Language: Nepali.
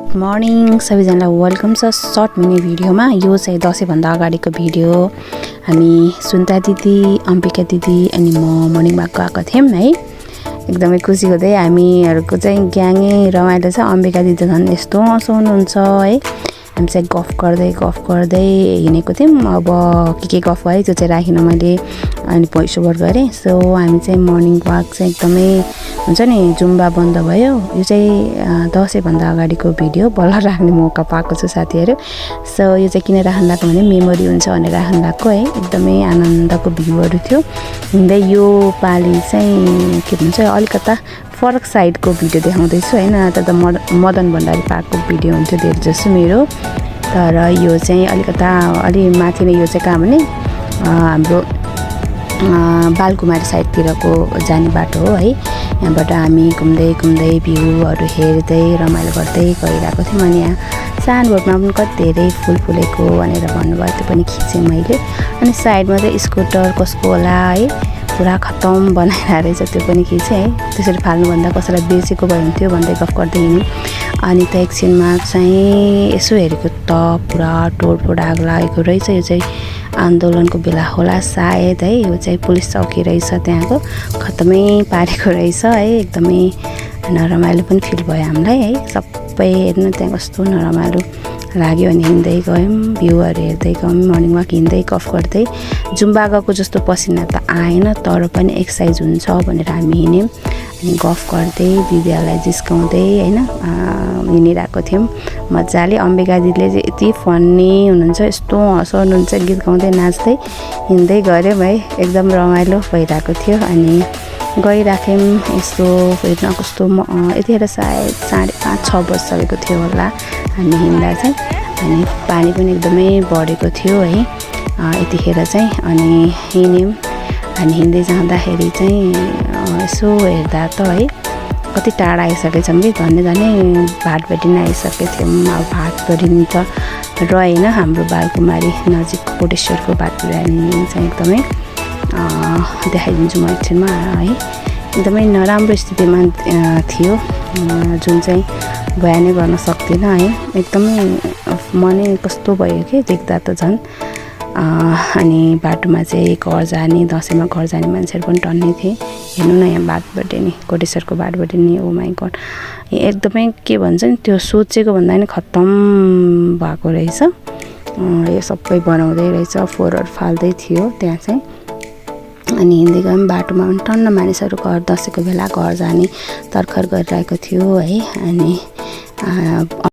गुड मर्निङ सबैजनालाई वेलकम छ सर्ट मिनी भिडियोमा। यो चाहिँ दसैँभन्दा अगाडिको भिडियो। हामी सुन्ता दिदी, अम्बिका दिदी अनि म मर्निङ वाक गएको थियौँ है। एकदमै खुसी हुँदै हामीहरूको चाहिँ ग्याङै रमाइलो छ। अम्बिका दिदी झन् यस्तो हँसाउनुहुन्छ है। हामी चाहिँ गफ गर्दै हिँडेको थियौँ। अब के गफ भयो त्यो चाहिँ राखिनँ मैले अनि भोइस ओभर गरेँ। सो हामी चाहिँ मर्निङ वाक चाहिँ एकदमै हुन्छ नि जुम्बा बन्द भयो। यो चाहिँ दसैँभन्दा अगाडिको भिडियो बल्ल राख्ने मौका पाएको छु साथीहरू। सो यो चाहिँ किन राख्नु लाग्यो भने मेमोरी हुन्छ भनेर राख्नु लाग्यो है। एकदमै आनन्दको भ्यूहरू थियो। हिँड्दै यो पालि चाहिँ के भन्छ अलिकता फरक साइडको भिडियो देखाउँदैछु होइन। त मदन भण्डारी पार्कको भिडियो हुन्थ्यो धेरै जस्तो मेरो, तर यो चाहिँ अलिकता अलि माथि नै। यो चाहिँ कहाँ भने हाम्रो बालकुमारी साइडतिरको जाने बाटो हो है। यहाँबाट हामी घुम्दै भ्यूहरू हेर्दै रमाइलो गर्दै गइरहेको थियौँ। अनि यहाँ सानो बोटमा पनि कति धेरै फुल फुलेको भनेर भन्नुभयो, त्यो पनि खिचेँ मैले। अनि साइडमा चाहिँ स्कुटर कसको होला है, पुरा खतम बनाइरहेको रहेछ, त्यो पनि खिचेँ है। त्यसरी फाल्नुभन्दा कसैलाई बेचेको भए हुन्थ्यो भन्दै गफ गर्दै हिँड्यौँ। अनि त एकछिनमा चाहिँ यसो हेरेको त पुरा तोडफोड आगो लागेको रहेछ। यो चाहिँ आन्दोलनको बेला होला सायद है। यो चाहिँ पुलिस चौकी रहेछ, त्यहाँको खतमै पारेको रहेछ है। एकदमै नरमाइलो पनि फिल भयो हामीलाई है। सबै हेर्नु त्यहाँ कस्तो नरमाइलो लाग्यो। अनि हिँड्दै गयौँ, भ्यूहरू हेर्दै गयौँ, मर्निङ वाक हिँड्दै गफ गर्दै। जुम्बा गएको जस्तो पसिना त आएन, तर पनि एक्सर्साइज हुन्छ भनेर हामी हिँड्यौँ। अनि गफ गर्दै दिदीहरूलाई जिस्काउँदै होइन हिँडिरहेको थियौँ मजाले। अम्बिका दिदीले चाहिँ यति फन्नी हुनुहुन्छ, यस्तो हँसाउनुहुन्छ, गीत गाउँदै नाच्दै हिँड्दै गऱ्यौँ है। एकदम रमाइलो भइरहेको थियो। अनि गइराख्यौँ यस्तो हेर्न कस्तो यतिखेर सायद 5:30-6 बजिसकेको थियो होला हामी हिँड्दा चाहिँ। अनि पानी पनि एकदमै बढेको थियो है यतिखेर चाहिँ। अनि हिँड्यौँ। अनि हिँड्दै जाँदाखेरि चाहिँ यसो हेर्दा त है कति टाढा आइसकेछौँ कि झन्डै भाटबडी नै आइसकेको थियौँ। अब भाटबडी त रहेन, हाम्रो बालकुमारी नजिक कोटेश्वरको भाटबडी चाहिँ एकदमै देखाइदिन्छु म एकछिनमा है। एकदमै नराम्रो स्थितिमा थियो, जुन चाहिँ बयान नै गर्न सक्दिनँ है। एकदमै मनै कस्तो भयो कि देख्दा त झन्। अनि बाटोमा चाहिँ घर जाने, दसैँमा घर जाने मान्छेहरू पनि टन्नै थिए। हेर्नु न यहाँ बाटबाट नि, कोटेश्वरको बाटबाट नि, ओ माई गड एकदमै के भन्छ नि त्यो सोचेको भन्दा नि खत्तम भएको रहेछ। यो सबै बनाउँदै रहेछ, फोहोरहरू फाल्दै थियो त्यहाँ चाहिँ। अनि हिँड्दै गयौँ, बाटोमा पनि टन्न मानिसहरू घर दसैँको बेला घर जाने तर्खर गरिरहेको थियो है। अनि